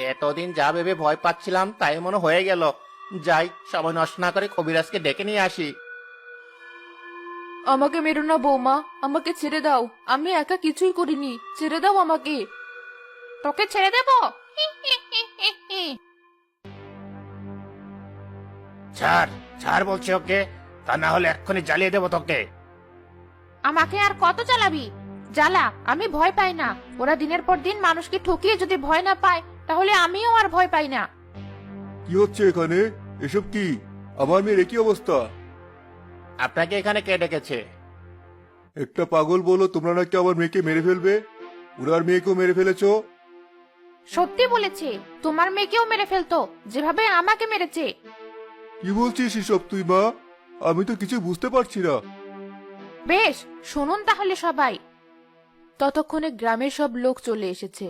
এতদিন যা ভেবে ভয় পাচ্ছিলাম তাই মনে হয়ে গেল। যাই, সময় নষ্ট না করে কবিরাজকে ডেকে নিয়ে আসি। আমাকে মেরো না বৌমা, আমাকে ছেড়ে দাও। আমি একা কিছুই করিনি, ছেড়ে দাও আমাকে। তোকে ছেড়ে দেব? ছাড়, ছাড় বলছি ওকে, তা না হলে এক্ষুনি জ্বালিয়ে দেবো তোকে। আমাকে আর কত জ্বালাবি? জ্বালা, আমি ভয় পাই না। ওরা দিনের পর দিন মানুষকে ঠকিয়ে যদি ভয় না পায়, তাহলে আমিও আর ভয় পাই না। কি হচ্ছে এখানে? এসব কি? আমার মেয়ের একই অবস্থা। আপনাকে এখানে কে ডেকেছে? একটা পাগল বলো তোমরা নাকি আমার মেয়েকে মেরে ফেলবে। ওনার মেয়েকেও মেরে ফেলেছো। সত্যি বলেছে, তোমার মেয়েকেও মেরে ফেলতো, যেভাবে আমাকে মেরেছে। কি বলছিস এসব তুই মা? আমি তো কিছু বুঝতে পারছি না। বেশ, শুনুন তাহলে সবাই। ততক্ষণে গ্রামের সব লোক চলে এসেছে।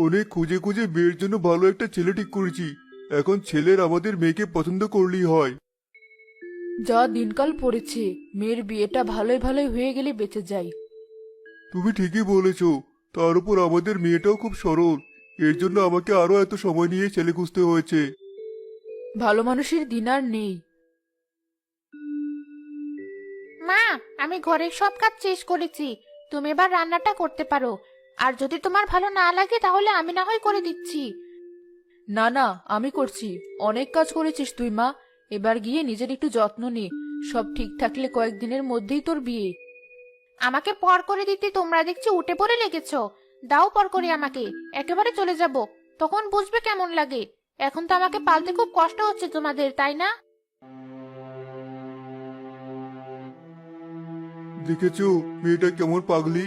অনেক খুঁজে খুঁজে বিয়ের জন্য ভালো একটা ছেলে ঠিক করেছি। এখন ছেলের আমাদের মেয়েকে পছন্দ করলেই হয়। যা দিনকাল পড়েছে, মেয়ের বিয়েটা ভালোই ভালোই হয়ে গেলে বেঁচে যাই। তুমি ঠিকই বলেছ। তার উপর আমাদের মেয়েটাও খুব সরল। এর জন্য আমাকে আরো এত সময় নিয়ে ছেলে খুঁজতে হয়েছে। ভালো মানুষের দিন আর নেই। মা, আমি ঘরের সব কাজ শেষ করেছি। তুমি এবার রান্নাটা করতে পারো। আর যদি তোমার ভালো না লাগে তাহলে আমি না হয় করে দিচ্ছি। না না, আমি করছি। অনেক কাজ করেছিস তুই মা। এবার গিয়ে নিজের একটু যত্ন নে। সব ঠিক থাকলে কয়েকদিনের মধ্যেই তোর বিয়ে। আমাকে পর করে দিতে তোমরা দেখছি উঠে পড়ে লেগেছো। দাও পর করে আমাকে, একেবারে চলে যাব। তখন বুঝবে কেমন লাগে। এখন তো আমাকে পালতে খুব কষ্ট হচ্ছে তোমাদের, তাই না? দেখেছো মেয়েটা কেমন পাগলি।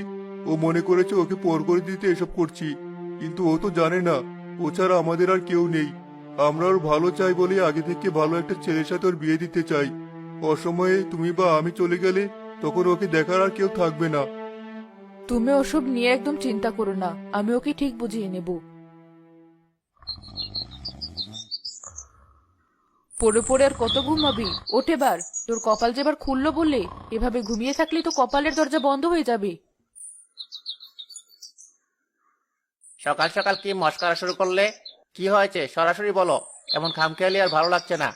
ও মনে করেছে ওকে পর করে দিতে এসব করছি, কিন্তু ও তো জানে না ও ছাড়া আমাদের আর কেউ নেই। আমরা ওর ভালো চাই বলে আগে থেকে ভালো একটা ছেলের সাথে ওর বিয়ে দিতে চাই। অসময়ে তুমি বা আমি চলে গেলে তখন ওকে দেখার আর কেউ থাকবে না। তুমি ওসব নিয়ে একদম চিন্তা করো না, আমি ওকে ঠিক বুঝিয়ে নেব। পড়ে পড়ে আর কত ঘুমাবি? ওঠ এবার। তোর কপাল যে এবার খুললো বলে, এভাবে ঘুমিয়ে থাকলে তো কপালের দরজা বন্ধ হয়ে যাবে। সকাল সকাল কি মস্করা শুরু করলে? কি হয়েছে সরাসরি বলো, এমন খামখেয়ালি আর ভালো লাগছে না।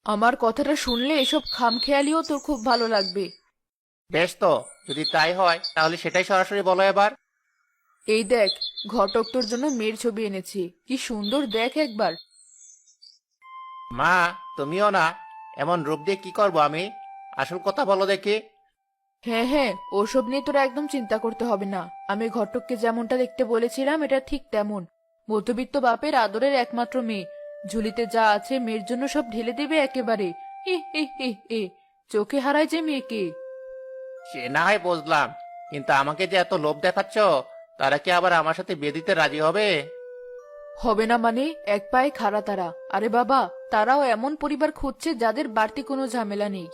আমার কথাটা শুনলে এসব খামখেয়ালিও তোর খুব ভালো লাগবে। বেশ তো, যদি তাই হয় তাহলে সেটাই সরাসরি বলো এবার। এই দেখ, ঘটক তোর জন্য মেয়ের ছবি এনেছি। কি সুন্দর দেখ একবার। মা, তুমিও না। এমন রূপ দিয়ে কি করবো আমি? আসল কথা বলো দেখি। হ্যাঁ হ্যাঁ, ওসব নিয়ে তোরা একদম চিন্তা করতে হবে না। আমি ঘটককে যেমনটা দেখতে বলেছিলাম এটা ঠিক তেমন। মধ্যবিত্ত বাপের আদরের একমাত্র মেয়ে। ঝুলিতে যা আছে মেয়ের জন্য সব ঢেলে দেবে একেবারে। হি হি হি হি। চোখে হারায় যে মেয়েকে। সে না হয় বুঝলাম, কিন্তু আমাকে যে এত লোভ দেখাচ্ছ, তারা কি আবার আমার সাথে বিয়ে দিতে রাজি হবে? হবে না মানে? এক পায়ে খাড়া তারা। আরে বাবা, তারাও এমন পরিবার খুঁজছে যাদের বাড়তি কোনো ঝামেলা নেই।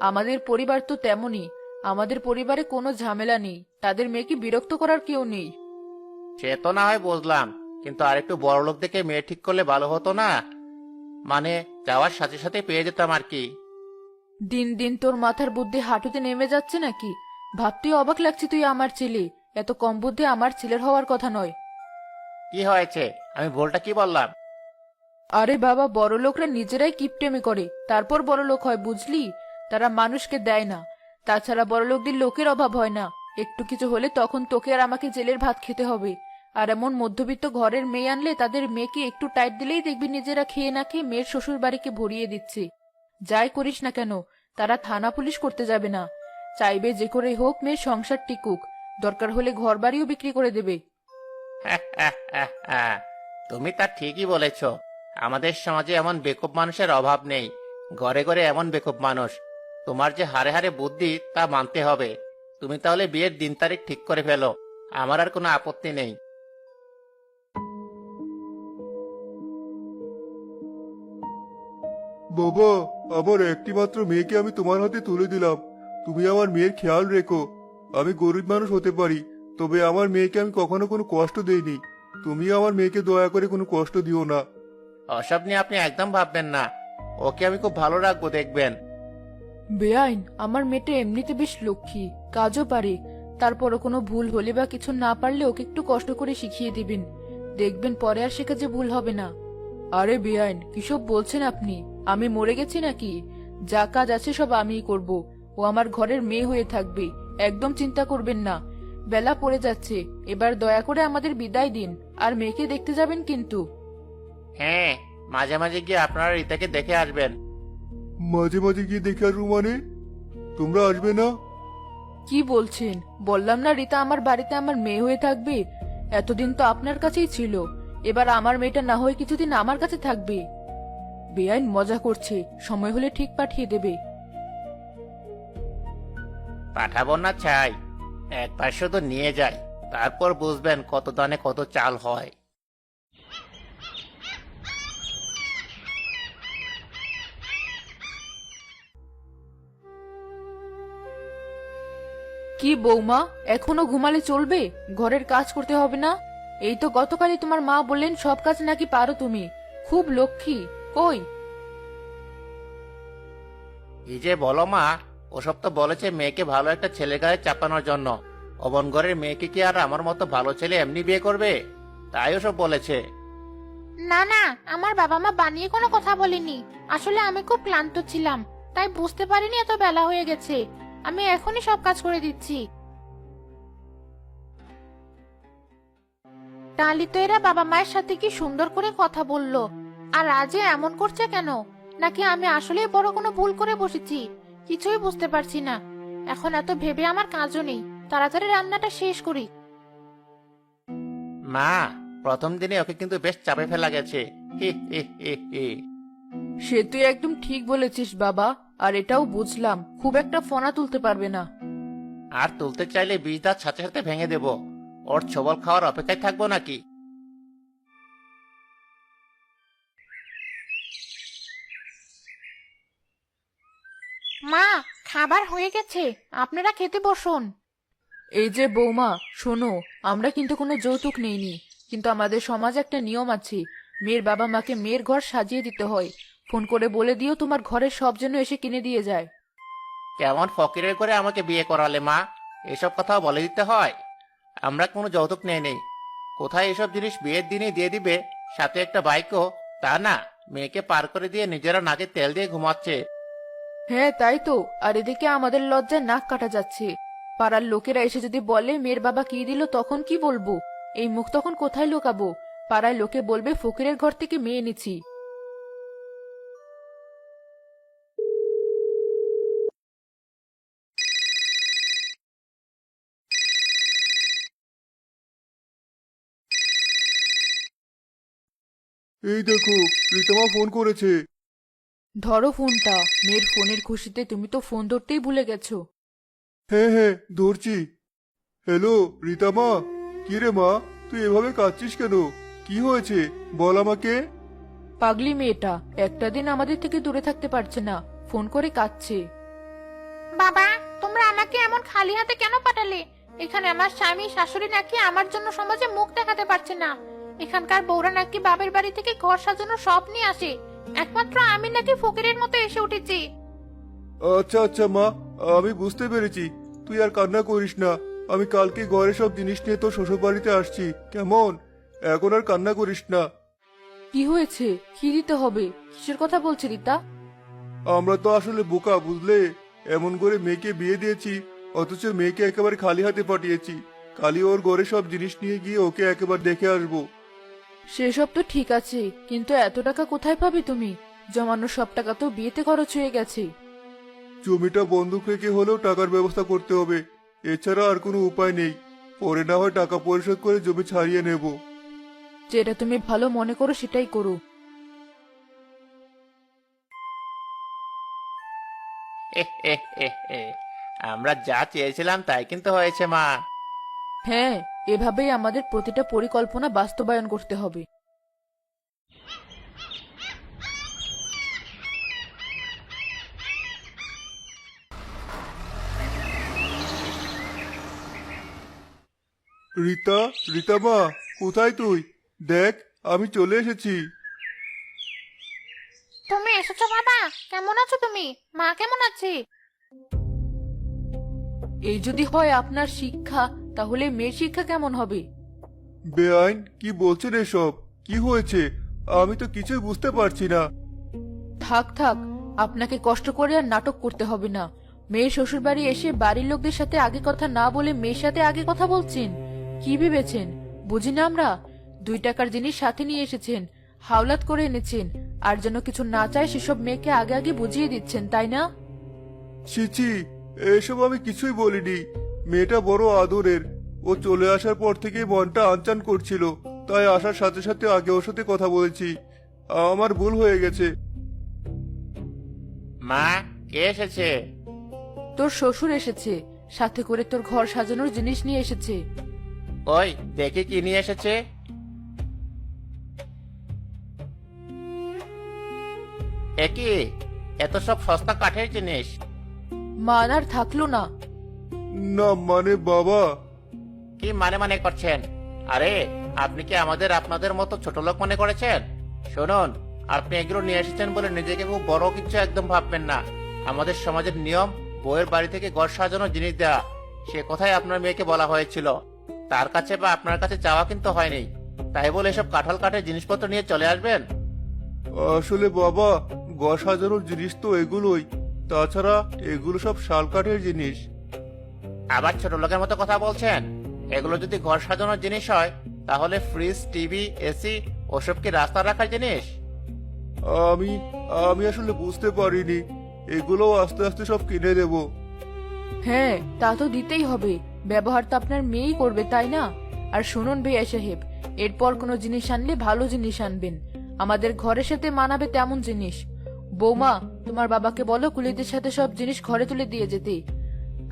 আমাদের পরিবার তো তেমনই। আমাদের পরিবারে কোনো ঝামেলা নেই, তাদের মেয়েকে বিরক্ত করার কেউ নেই। সে তো না হয় বুঝলাম, কিন্তু আরেকটু বড় লোক দেখে মেয়ে ঠিক করলে ভালো হতো না? মানে যাওয়ার সাথে সাথে পেয়ে যেতাম আর কি। দিন দিন তোর মাথার বুদ্ধি হাঁটুতে নেমে যাচ্ছে নাকি? ভাবতেই অবাক লাগছে তুই আমার ছেলে। এত কম বুদ্ধি আমার ছেলের হওয়ার কথা নয়। কি হয়েছে? আমি ভুলটা কি বললাম? আরে বাবা, বড় লোকরা নিজেরাই কিপটেমি করে, তারপর বড় লোক হয় বুঝলি। তারা মানুষকে দেয় না। তাছাড়া বড় লোকদের লোকের অভাব হয় না। একটু কিছু হলে তখন তোকে আর আমাকে জেলের ভাত খেতে হবে। আর এমন মধ্যবিত্ত ঘরের মেয়ে আনলে তাদের মেয়েকে একটু টাইট দিলেই দেখবি নিজেরা খেয়ে না খেয়ে মেয়ের শ্বশুর বাড়িকে ভরিয়ে দিচ্ছে। যাই করিস না কেন, তারা থানা পুলিশ করতে যাবে না। চাইবে যে করে হোক মেয়ের সংসার টিকুক। দরকার হলে ঘর বাড়িও বিক্রি করে দেবে। তুমি তা ঠিকই বলেছ। আমাদের সমাজে এমন বেকুব মানুষের অভাব নেই। ঘরে ঘরে এমন বেকুব মানুষ। তোমার যে হারে হারে বুদ্ধি তা মানতে হবে। তুমি তাহলে বিয়ের দিন তারিখ ঠিক করে ফেলো, আমার আর কোনো আপত্তি নেই। বাবা, আমার একটি মাত্র মেয়েকে আমি তোমার হাতে তুলে দিলাম। তুমি আমার মেয়ের খেয়াল রেখো। আমি গরিব মানুষ হতে পারি, তবে আমার মেয়েকে আমি কখনো কোনো কষ্ট দেইনি। তুমি আমার মেয়েকে দয়া করে কোনো কষ্ট দিও না। ওসব নিয়ে আপনি একদম ভাববেন না। ওকে আমি খুব ভালো রাখবো, দেখবেন। বেআইন, আমার মেয়েটা এমনিতে বেশ লক্ষ্মী, কাজও পারে। তারপরও কোনো ভুল হলে বা কিছু না পারলে ওকে একটু কষ্ট করে শিখিয়ে দিবেন, দেখবেন পরে আর সে কাজে ভুল হবে না। আরে বেআইন, কিসব বলছেন আপনি? আমি মরে গেছি নাকি? যা কাজ আছে সব আমিই করব। ও আমার ঘরের মেয়ে হয়ে থাকবে, একদম চিন্তা করবেন না। বেলা পড়ে যাচ্ছে, এবার দয়া করে আমাদের বিদায় দিন, আর মেয়েকে দেখতে যাবেন কিন্তু। হ্যাঁ, মাঝে মাঝে গিয়ে আপনারা রিতাকে দেখে আসবেন। মাঝে মাঝে গিয়ে দেখে আসবো মানে? তোমরা আসবে না? কি বলছেন? বললাম না রীতা আমার বাড়িতে আমার মেয়ে হয়ে থাকবে। এতদিন তো আপনার কাছেই ছিল, এবার আমার মেয়েটা না হয়ে কিছুদিন আমার কাছে থাকবে। বেআইন মজা করছে, সময় হলে ঠিক পাঠিয়ে দেবে। পাঠাবো না চাই, একবার শুধু নিয়ে যাই, তারপর বুঝবেন কত দানে কত চাল হয়। কি বৌমা, এখনো ঘুমালে চলবে? ঘরের কাজ করতে হবে না? এই তো গতকালই তোমার মা বললেন সব কাজ নাকি পারো তুমি, খুব লক্ষ্মী। কই? এই যে বলো মা, ওসব তো বলেছে মেয়েকে ভালো একটা ছেলে গায়ে চাপানোর জন্য। অবন ঘরের মেয়েকে কি আর আমার মতো ভালো ছেলে এমনি বিয়ে করবে? তাই ওসব বলেছে। না না, আমার বাবা মা বানিয়ে কোনো কথা বলেনি। আসলে আমি খুব ক্লান্ত ছিলাম, তাই বুঝতে পারিনি এত বেলা হয়ে গেছে। আমি এখনই সব কাজ করে দিচ্ছি। টালি তো এরা বাবা মায়ের সাথে কি সুন্দর করে কথা বললো, আর আজে এমন করছে কেন? নাকি আমি আসলেই বড় কোনো ভুল করে বসেছি? কিছুই বুঝতে পারছি না। এখন এত ভেবে আমার কাজও নেই, তাড়াতাড়ি রান্নাটা শেষ করি। মা, প্রথম দিনে ওকে কিন্তু বেশ চাপে ফেলা গেছে। হি হি হি হি। সে তুই একদম ঠিক বলেছিস বাবা, আর এটাও বুঝলাম খুব একটা ফোনা তুলতে পারবে না। আর তুলতে চাইলে বীজ দাঁত সাথে সাথে ভেঙে দেব। ওর ছবল খাওয়ার অপেক্ষায় থাকবো নাকি? মা, খাবার হয়ে গেছে, আপনারা খেতে বসুন। এই যে বৌমা, শোনো, আমরা কিন্তু কোনো যৌতুক নেইনি, কিন্তু আমাদের সমাজে একটা নিয়ম আছে, মেয়ের বাবা মাকে মেয়ের ঘর সাজিয়ে দিতে হয়। ফোন করে বলে দিও তোমার ঘরের সব যেন এসে কিনে দিয়ে যায়। কেমন ফকিরের করে আমাকে বিয়ে করালে মা? এসব কথাও বলে দিতে হয়? আমরা কোনো যৌতুক নেই। কোথায় এসব জিনিস বিয়ের দিনই দিয়ে দিবে, সাথে একটা বাইকও? তা না, মেয়েকে পার করে দিয়ে নিজেরা নাকে তেল দিয়ে ঘুমাচ্ছে। হ্যাঁ তাই তো, আর এদিকে আমাদের লজ্জায় নাক কাটা যাচ্ছে। পাড়ার লোকেরা এসে যদি বলে মেয়ের বাবা কি দিল, তখন কি বলবো? এই মুখ তখন কোথায় লুকাবো? পাড়ায় লোকে বলবে ফকিরের ঘর থেকে মেয়ে এনেছি। এই দেখো, প্রীতমা ফোন করেছে। ধরো ফোনটা, মেয়ের ফোনের খুশিতে তুমি তো ফোন ধরতেই ভুলে গেছো। হ্যাঁ হ্যাঁ, ধরছি। হ্যালো রীতামা। কি রে মা, তুই এভাবে কাঁদছিস কেন? কি হয়েছে বল আমাকে। পাগলি মেয়েটা একটা দিন আমাদের থেকে দূরে থাকতে পারছে না, ফোন করে কাঁদছে। বাবা, তোমরা আমাকে এমন খালি হাতে কেন পাঠালে? এখানে আমার স্বামী শাশুড়ি নাকি আমার জন্য সমাজে মুখ দেখাতে পারছে না। এখানকার বউরা নাকি বাপের বাড়ি থেকে ঘর সাজানো সব নিয়ে আসে, একমাত্র আমি নাকি ফকিরের মতো এসে উঠেছি। আচ্ছা আচ্ছা মা, আমি বুঝতে পেরেছি। তুই আর কান্না করিস না। আমি কালকে ঘরে সব জিনিস নিয়ে তোর শ্বশুর বাড়িতে আসছি, কেমন? এখন আর কান্না করিস না। কি হয়েছে? কি দিতে হবে? কিসের কথা বলছে রীতা? আমরা তো আসলে বোকা, বুঝলে? এমন করে মেয়েকে বিয়ে দিয়েছি, অথচ মেয়েকে একেবারে খালি হাতে পাঠিয়েছি। কালি ওর ঘরে সব জিনিস নিয়ে গিয়ে ওকে একেবারে দেখে আসবো। সেসব তো ঠিক আছে, কিন্তু এত টাকা কোথায় পাবে তুমি? জমানো সব টাকা তো বিয়েতে খরচ হয়ে গেছে। জমিটা বন্ধক রেখে হলেও টাকার ব্যবস্থা করতে হবে, এছাড়া আর কোনো উপায় নেই। পরে না হয় টাকা পরিশোধ করে জমি ছাড়িয়ে নেব। যেটা তুমি ভালো মনে করো সেটাই করো। হে হে হে হে। আমরা যা চেয়েছিলাম তাই কিন্তু হয়েছে মা। হ্যাঁ, এভাবেই আমাদের প্রতিটা পরিকল্পনা বাস্তবায়ন করতে হবে। রীতা, রীতামা, কোথায় তুই? দেখ, আমি চলে এসেছি। তুমি এসেছো বাবা? কেমন আছো তুমি? মা কেমন আছে? এই যদি হয় আপনার শিক্ষা, তাহলে মেয়ের শিক্ষা কেমন হবে? বেআইন, কি বলছেন এসব? কি হয়েছে? আমি তো কিছুই বুঝতে পারছি না। থাক থাক, আপনাকে কষ্ট করে আর নাটক করতে হবে না। মেয়ের শ্বশুর বাড়ি এসে বাড়ির লোকদের সাথে আগে কথা না বলে মেয়ের সাথে আগে কথা বলছেন। কি ভেবেছেন বুঝি না আমরা? 2 টাকার জিনিস সাথে নিয়ে এসেছেন, হাওলাত করে এনেছেন, আর যেন কিছু না চায় সেসব মেয়েকে আগে আগে বুঝিয়ে দিচ্ছেন, তাই না? ছিছি, এসব আমি কিছুই বলিনি। মেয়েটা বড় আদরের। ও চলে আসার পর থেকে মনটা আনচান করছিল, তাই আসার সাথে সাথে আগে ওর সাথে কথা বলেছি। আমার ভুল হয়ে গেছে। মা, কে এসেছে? তোর শ্বশুর এসেছে, সাথে করে তোর ঘর সাজানোর জিনিস নিয়ে এসেছে। ওই দেখি কি নিয়ে এসেছে। একই, এত সব সস্তা কাঠের জিনিস। মান আর থাকলো না। না মানে বাবা, কি মানে মানে করছেন? আরে, আপনি কি আমাদের আপনাদের মতো ছোট লোক মনে করেছেন? শুনুন, আপনি এগুলো নিয়ে এসেছেন বলে নিজেকে খুব বড় কিছু একদম ভাববেন না। আমাদের সমাজের নিয়ম বউয়ের বাড়ি থেকে ঘর সাজানোর জিনিস দেওয়া। সে কথাই আপনার মেয়েকে বলা হয়েছিল। তার কাছে বা আপনার কাছে চাওয়া কিন্তু হয়নি। তাই বলে এসব কাঁঠাল কাঠের জিনিসপত্র নিয়ে চলে আসবেন? আসলে বাবা, ঘর সাজানোর জিনিস তো এগুলোই। তাছাড়া এগুলো সব শাল কাঠের জিনিস। আবার ছোট লোকের মতো কথা বলছেন? এগুলো যদি ঘর সাজানোর জিনিস হয়, তাহলে ফ্রিজ, টিভি, এসি ওসব কি রাস্তা রাখার জিনিস? আমি আমি আসলে বুঝতে পারিনি। এগুলো আস্তে আস্তে সব কিনে দেব। হ্যাঁ, তা তো দিতেই হবে। ব্যবহার তো আপনার মেয়েই করবে, তাই না? আর শুনুন ভাইয়া সাহেব, এরপর কোনো জিনিস আনলে ভালো জিনিস আনবেন, আমাদের ঘরের সাথে মানাবে তেমন জিনিস। বৌমা, তোমার বাবাকে বলো কুলিদের সাথে সব জিনিস ঘরে তুলে দিয়ে যেতে।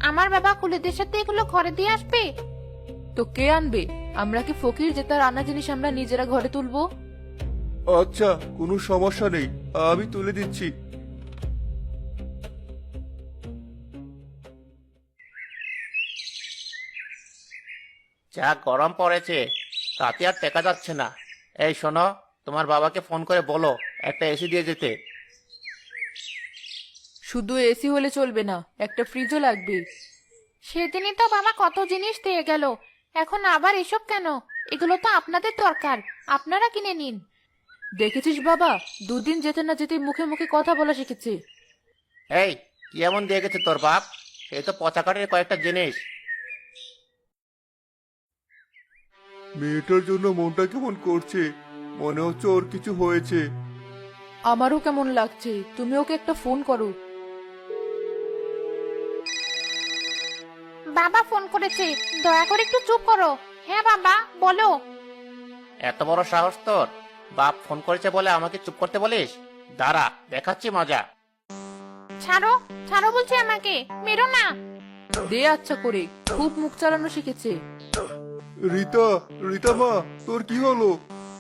আমার বাবা কুলিদের সাথে এগুলো ঘরে দিয়ে আসবে? তো কে আনবে? আমরা কি ফকির যে তার আনা জিনিস আমরা নিজেরা ঘরে তুলবো? আচ্ছা, কোনো সমস্যা নেই, আমি তুলে দিচ্ছি। যা গরম পড়েছে, তাতে আর টেকা যাচ্ছে না। এই শোনো, তোমার বাবাকে ফোন করে বলো একটা এসি দিয়ে যেতে। শুধু এসি হলে চলবে না, একটা ফ্রিজও লাগবে। সেদিনই তো বাবা কত জিনিস দিয়ে গেল, এখন আবার এসব কেন? এগুলো তো আপনাদের দরকার, আপনারা কিনে নিন। দেখেছিস বাবা, 2 দিন যেতে না যেতে মুখে মুখে কথা বলা শিখেছে। এই, কি এমন দিয়ে গেছে তোর বাপ? এই তো পচা কাঠের কয়েকটা জিনিস। মেয়েটার জন্য মনটা কেমন করছে। মনে হচ্ছে ওর কিছু হয়েছে। আমারও কেমন লাগছে। তুমি ওকে একটা ফোন করো। বাবা ফোন করেছে, দয়া করে একটু চুপ করো। হ্যাঁ বাবা, বলো। এত বড় সাহস তোর! বাপ ফোন করেছে বলে আমাকে চুপ করতে বলিস? দাঁড়া, দেখাচ্ছি মজা। ছাড়ো, ছাড়ো বলছি, আমাকে মেরো না। দে আচ্ছা করে, খুব মুখ চালানো শিখেছে। রিতা, রিতা মা, তোর কি হলো?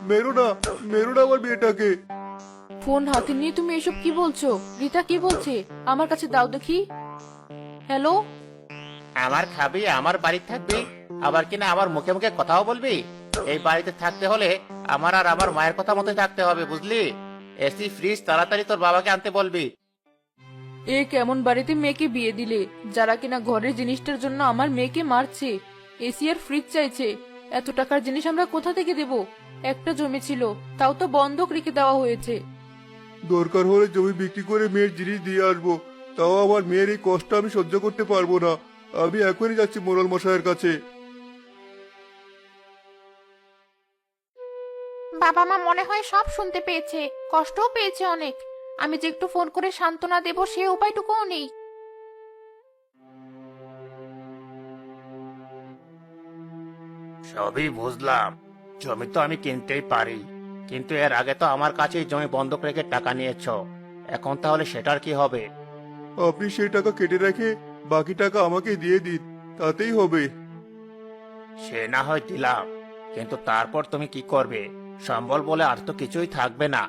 মেরো না, মেরো না আমার মেয়েটাকে। ফোন হাতে নিয়ে তুমি এসব কি বলছো? রিতা কি বলছে? আমার কাছে দাও দেখি। হ্যালো। আমার খাবি, আমার বাড়ি থাকবি, আবার কিনা আমার মুখে মুখে কথাও বলবি? এই বাড়িতে থাকতে হলে আমার আর আমার মায়ের কথা মতোই থাকতে হবে, বুঝলি? এসি, ফ্রিজ তাড়াতাড়ি তোর বাবাকে আনতে বলবি। এ কেমন বাড়িতে মেয়েকে বিয়ে দিলে, যারা কিনা ঘরের জিনিসটার জন্য আমার মেয়েকে মারছে? এসি আর ফ্রিজ চাইছে। এত টাকার জিনিস আমরা কোথা থেকে দেব? একটা জমি ছিল, তাও তো বন্ধক রেখে দেওয়া হয়েছে। দরকার হলে জমি বিক্রি করে মেয়ের জিনিস দিয়ে আসবো, তাও আমার মেয়ের এই কষ্ট আমি সহ্য করতে পারবো না। আমি এখনই যাচ্ছি মোড়ল মশাইয়ের কাছে। বাবা মা মনে হয় সব শুনতে পেয়েছে, কষ্টও পেয়েছে অনেক। আমি যে একটু ফোন করে সান্ত্বনা দেব সে উপায়টুকুও নেই। সবই বুঝলাম, জমি তো আমি কিনতেই পারি, কিন্তু এর আগে তো আমার কাছেই জমি বন্ধক রেখে টাকা নিয়েছো। এখন তাহলে সেটার কি হবে? আপনি সেই টাকা কেটে রেখে বাকি টাকা আমাকে দিয়ে দিন, তাতেই হবে। সে না হয় দিলাম, কিন্তু তারপর তুমি কি করবে? সম্বল বলে আর তো কিছুই থাকবে না।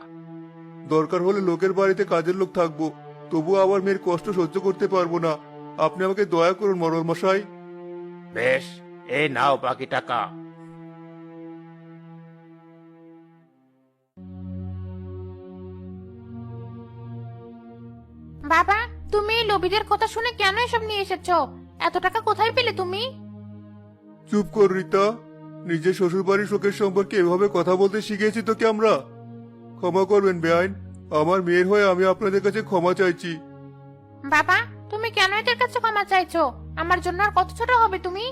দরকার হলে লোকের বাড়িতে কাজের লোক থাকবো, তবুও আমার মেয়ের কষ্ট সহ্য করতে পারবো না। আপনি আমাকে দয়া করুন মোড়ল মশাই। বেশ, এই নাও বাকি টাকা। বাবা, তুমি এই লোভীদের কথা শুনে কেন এসব নিয়ে এসেছো? এত টাকা কোথায় পেলে তুমি? চুপ কর রিতা, নিজের শ্বশুর বাড়ির শোকের সম্পর্কে এভাবে কথা বলতে শিখেছি তোকে আমরা। ক্ষমা করবেন বেআইন, আমার মেয়ের হয়ে আমি আপনাদের কাছে ক্ষমা চাইছি। বাবা, তুমি কেন এদের কাছে ক্ষমা চাইছো? আমার জন্য আর কত ছোট হবে তুমি?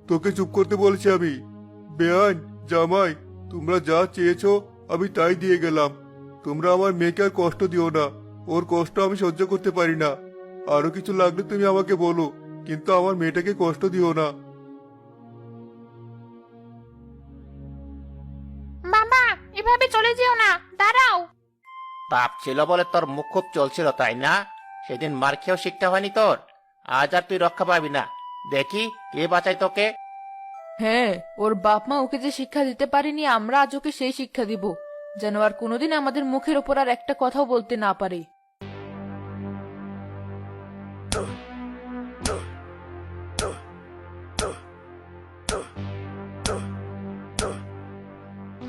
তোকে চুপ করতে বলছি আমি। বেআইন, জামাই, তোমরা যা চেয়েছো আমি তাই দিয়ে গেলাম। তোমরা আমার মেয়েকে আর কষ্ট দিও না, ওর কষ্ট আমি সহ্য করতে পারি না। আরো কিছু লাগলে তুমি আমাকে বলো, কিন্তু আমার মেয়েটাকে কষ্ট দিও না। বাবা, এভাবে চলে যেও না, দাঁড়াও। বাপ ছিল বলে তোর মুখ খুব চলছিল তাই না? সেদিন মার খেয়েও শিখতে হয়নি তোর। আজ আর তুই রক্ষা পাবি না। দেখি কে বাঁচাই তোকে। হ্যাঁ, ওর বাপ মা ওকে যে শিক্ষা দিতে পারেনি, আমরা আজ ওকে সেই শিক্ষা দিব, যেন আর কোনোদিন আমাদের মুখের ওপর আর একটা কথাও বলতে না পারে।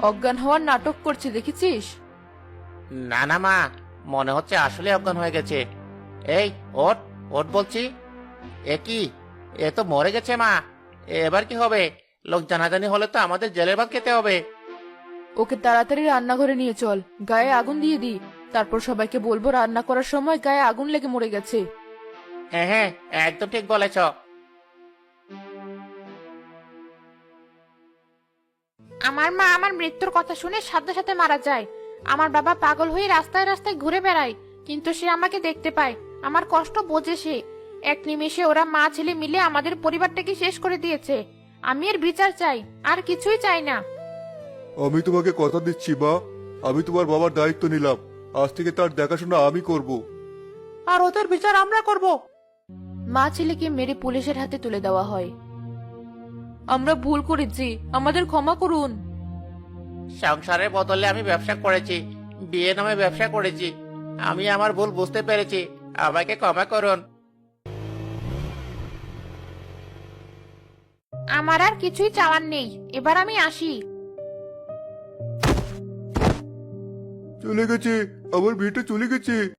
অজ্ঞান হওয়ার নাটক করছে, দেখেছিস? না না মা, মনে হচ্ছে আসলে অজ্ঞান হয়ে গেছে। এই ওঠ, ওঠ বলছি। এ কি, এ তো মরে গেছে মা। এবার কি হবে? লোক জানাজানি হলে তো আমাদের জেলের ভাত খেতে হবে। ওকে তাড়াতাড়ি রান্নাঘরে নিয়ে চল, গায়ে আগুন দিয়ে দি, তারপর সবাইকে বলবো রান্না করার সময় গায়ে আগুন লেগে মরে গেছে। হ্যাঁ হ্যাঁ, একদম ঠিক বলেছ। আমার মা আমার মৃত্যুর কথা শুনে সাথে সাথে মারা যায়। আমার বাবা পাগল হয়ে রাস্তায় রাস্তায় ঘুরে বেড়ায়, কিন্তু সে আমাকে দেখতে পায়, আমার কষ্ট বোঝে সে। এক নিমেষে ওরা মা ছেলে মিলে আমাদের পরিবারটাকে শেষ করে দিয়েছে। আমি এর বিচার চাই, আর কিছুই চাই না। আমি তোমাকে কথা দিচ্ছি মা, আমি তোমার বাবার দায়িত্ব নিলাম। আজ থেকে তার দেখাশোনা আমি করব। আর ওদের বিচার আমরা করব। মা ছেলেকে মেরে পুলিশের হাতে তুলে দেওয়া হয়। আমরা ভুল করেছি, আমাদের ক্ষমা করুন। সংসারের বদলে আমি ব্যবসা করেছি, বিয়ে নামে ব্যবসা করেছি। আমি আমার ভুল বুঝতে পেরেছি, আমাকে ক্ষমা করুন। আমার আর কিছুই চাওয়ার নেই, এবার আমি আসি। চলে গেছে, আমার মেয়েটা চলে গেছে।